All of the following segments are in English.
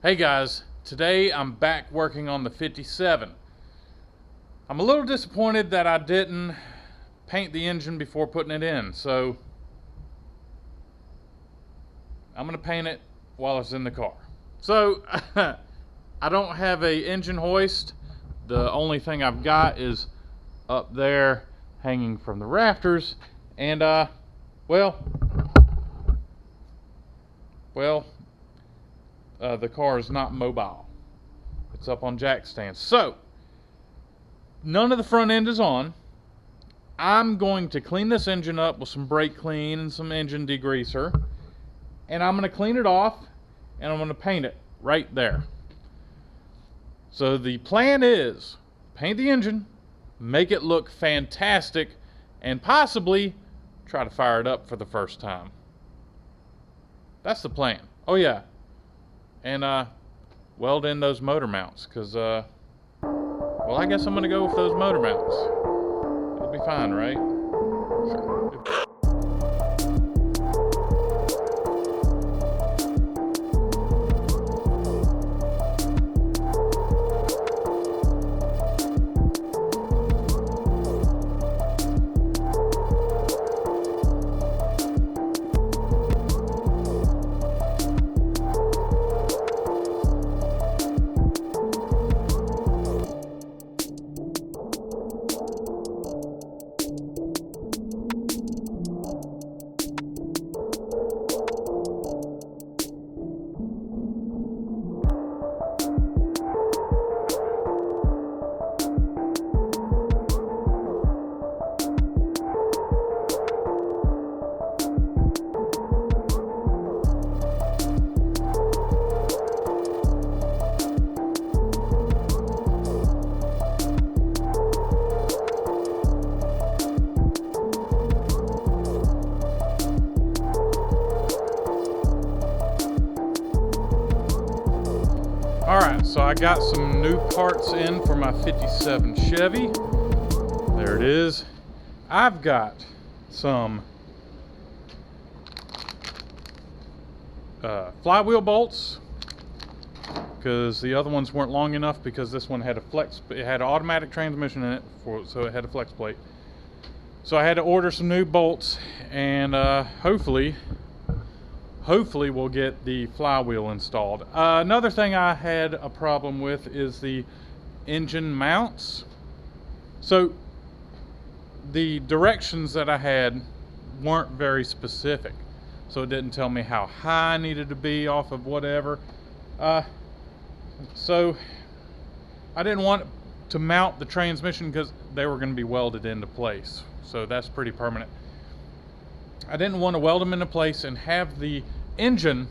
Hey guys, today I'm back working on the 57. I'm a little disappointed that I didn't paint the engine before putting it in, so I'm gonna paint it while it's in the car. So I don't have a engine hoist. The only thing I've got is up there hanging from the rafters, and the car is not mobile. It's up on jack stands. So none of the front end is on. I'm going to clean this engine up with some brake clean and some engine degreaser, and I'm going to clean it off and I'm going to paint it right there. So the plan is paint the engine, make it look fantastic, and possibly try to fire it up for the first time. That's the plan. Oh yeah, and weld in those motor mounts, because well, I guess I'm gonna go with those motor mounts. It'll be fine, right? Sure. Alright, so I got some new parts in for my 57 Chevy. There it is. I've got some flywheel bolts, because the other ones weren't long enough, because this one had it had an automatic transmission in it, so it had a flex plate. So I had to order some new bolts, and hopefully we'll get the flywheel installed. Another thing I had a problem with is the engine mounts. So the directions that I had weren't very specific, so it didn't tell me how high I needed to be off of whatever. So I didn't want to mount the transmission because they were going to be welded into place, so that's pretty permanent. I didn't want to weld them into place and have the engine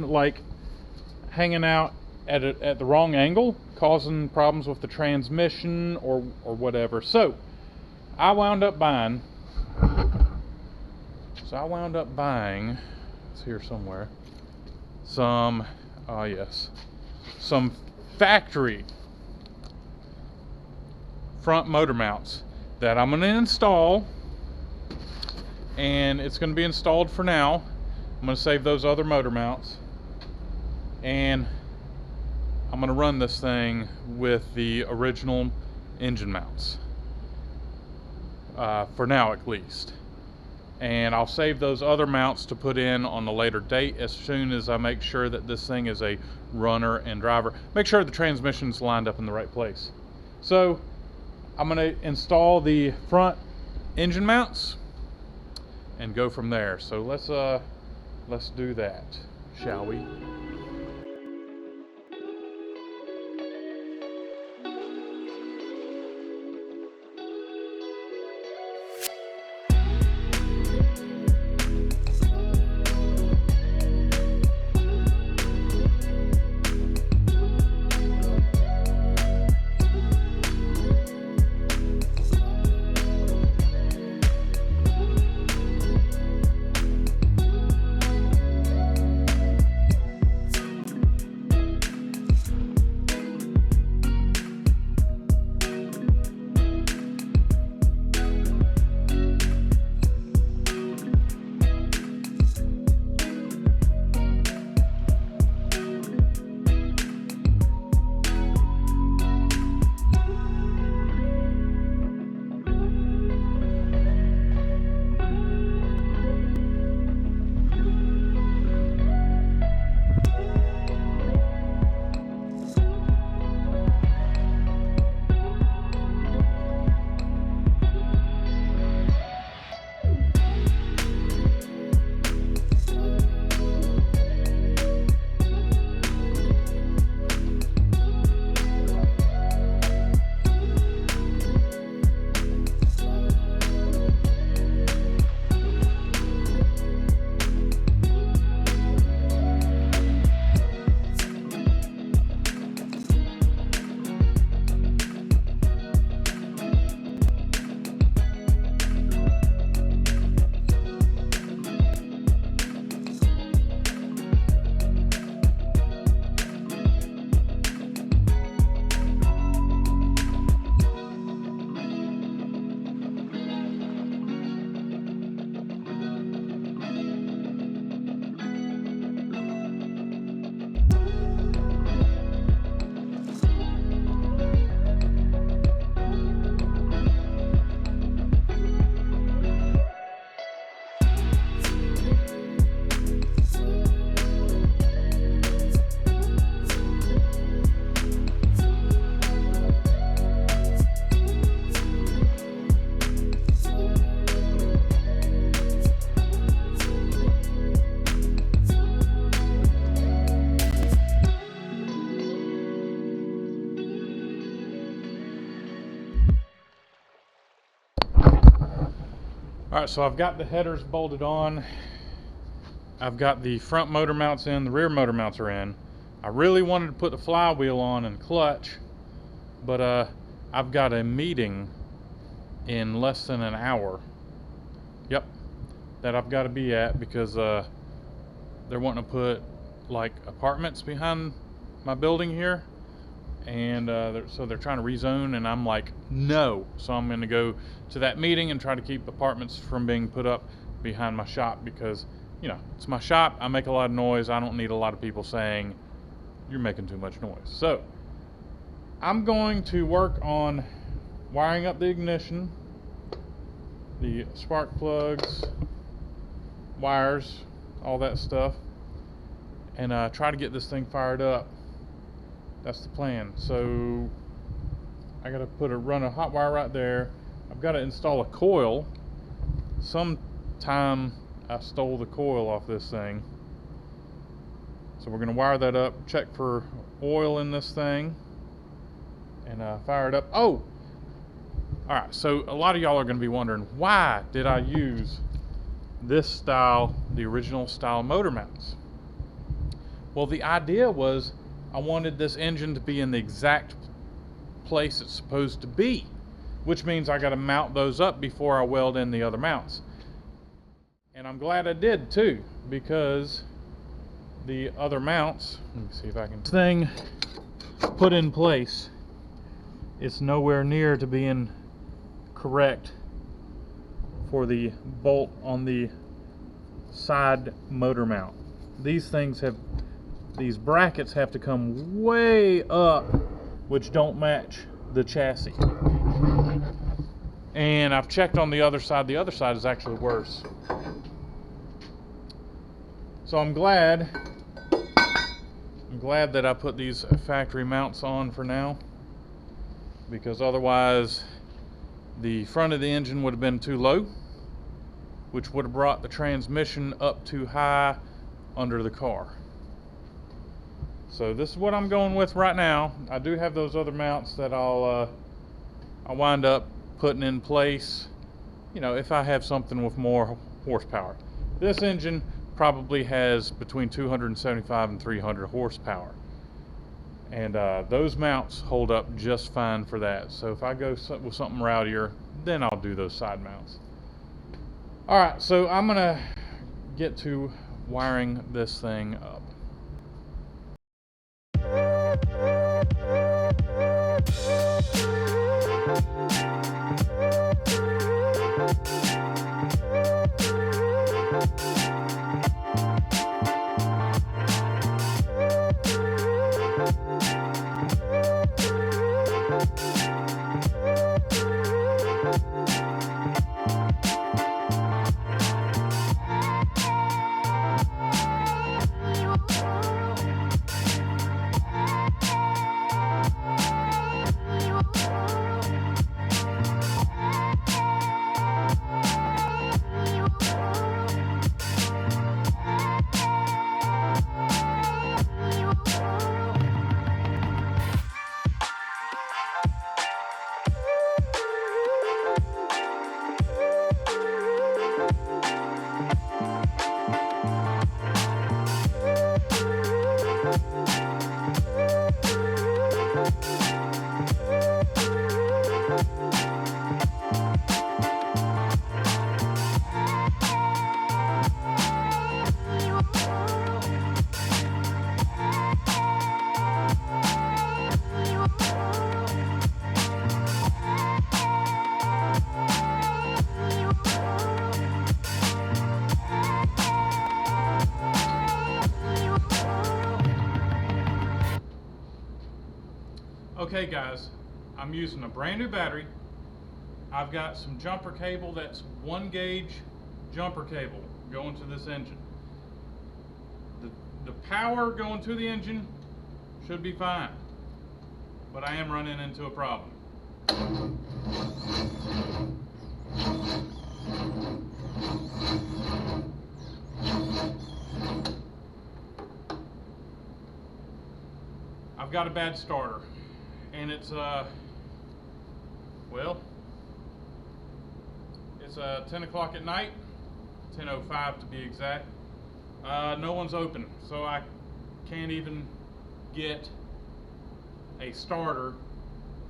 like hanging out at the wrong angle, causing problems with the transmission or whatever. So I wound up buying it's here somewhere, some factory front motor mounts that I'm going to install, and it's going to be installed for now. I'm going to save those other motor mounts, and I'm going to run this thing with the original engine mounts for now at least, and I'll save those other mounts to put in on a later date as soon as I make sure that this thing is a runner and driver. Make sure the transmission's lined up in the right place. So I'm going to install the front engine mounts and go from there. So let's do that, shall we? Alright, so I've got the headers bolted on. I've got the front motor mounts in, the rear motor mounts are in. I really wanted to put the flywheel on and clutch, but I've got a meeting in less than an hour. Yep, that I've got to be at because they're wanting to put like apartments behind my building here, and so they're trying to rezone, and I'm like, no. So I'm going to go to that meeting and try to keep apartments from being put up behind my shop because, you know, it's my shop. I make a lot of noise. I don't need a lot of people saying you're making too much noise. So I'm going to work on wiring up the ignition, the spark plugs, wires, all that stuff, and try to get this thing fired up. That's the plan. So I gotta run a hot wire right there. I've got to install a coil. Sometime I stole the coil off this thing. So we're gonna wire that up, check for oil in this thing, and fire it up. Oh! Alright, so a lot of y'all are gonna be wondering, why did I use this style, the original style motor mounts? Well, the idea was I wanted this engine to be in the exact place it's supposed to be, which means I got to mount those up before I weld in the other mounts. And I'm glad I did too, because the other mounts, let me see if I can, this thing put in place, it's nowhere near to being correct for the bolt on the side motor mount. These brackets have to come way up, which don't match the chassis. And I've checked on the other side. The other side is actually worse. So I'm glad that I put these factory mounts on for now, because otherwise the front of the engine would have been too low, which would have brought the transmission up too high under the car. So this is what I'm going with right now. I do have those other mounts that I'll wind up putting in place, you know, if I have something with more horsepower. This engine probably has between 275 and 300 horsepower, and those mounts hold up just fine for that. So if I go with something rowdier, then I'll do those side mounts. All right, so I'm gonna get to wiring this thing up. Okay guys, I'm using a brand new battery. I've got some jumper cable, that's 1 gauge jumper cable going to this engine. The power going to the engine should be fine, but I am running into a problem. I've got a bad starter, and it's It's 10 o'clock at night, 10:05 to be exact. No one's open, so I can't even get a starter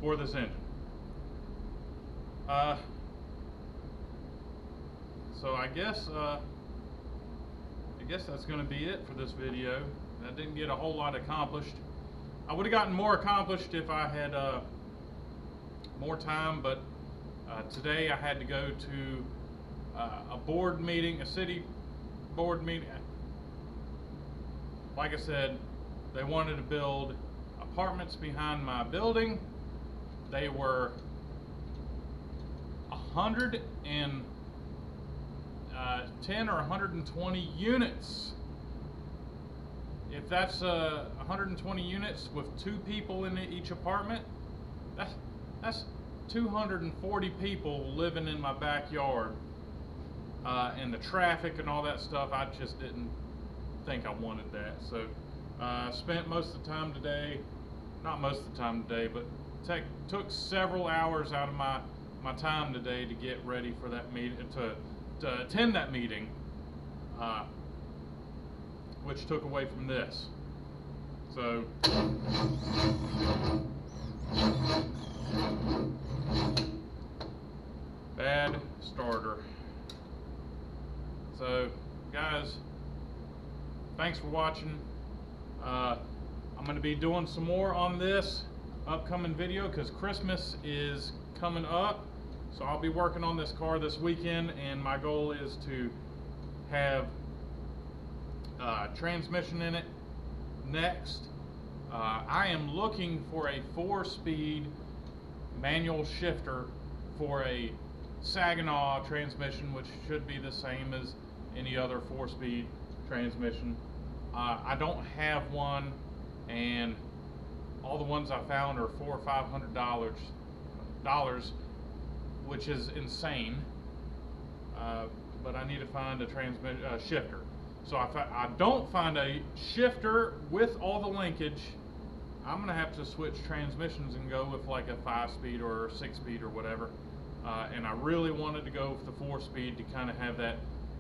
for this engine. So I guess that's going to be it for this video. I didn't get a whole lot accomplished. I would have gotten more accomplished if I had more time, but today I had to go to a board meeting, a city board meeting. Like I said, they wanted to build apartments behind my building. They were 110 or 120 units. If that's 120 units with 2 people in each apartment, that's 240 people living in my backyard. And the traffic and all that stuff, I just didn't think I wanted that. So I spent most of the time today, not most of the time today, but took several hours out of my time today to get ready for that meeting, to attend that meeting, which took away from this. So bad starter. So guys, thanks for watching. I'm going to be doing some more on this upcoming video because Christmas is coming up. So I'll be working on this car this weekend, and my goal is to have transmission in it next. I am looking for a 4-speed manual shifter for a Saginaw transmission, which should be the same as any other 4-speed transmission. I don't have one, and all the ones I found are $400 or $500, which is insane. But I need to find a shifter. So if I don't find a shifter with all the linkage, I'm gonna have to switch transmissions and go with like a 5-speed or 6-speed or whatever. And I really wanted to go with the 4-speed to kind of have that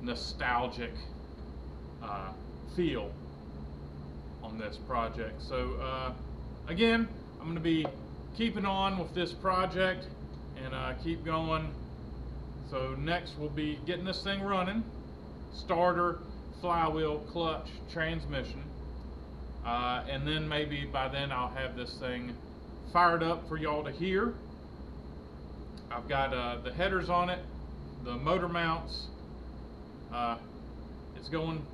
nostalgic feel on this project. So again, I'm going to be keeping on with this project and keep going. So next we'll be getting this thing running, starter, flywheel, clutch, transmission, and then maybe by then I'll have this thing fired up for y'all to hear. I've got the headers on it, the motor mounts. It's going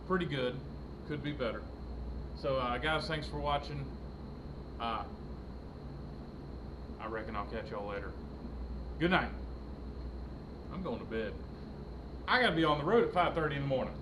pretty good. Could be better. So guys, thanks for watching. I reckon I'll catch y'all later. Good night. I'm going to bed. I gotta be on the road at 5:30 in the morning.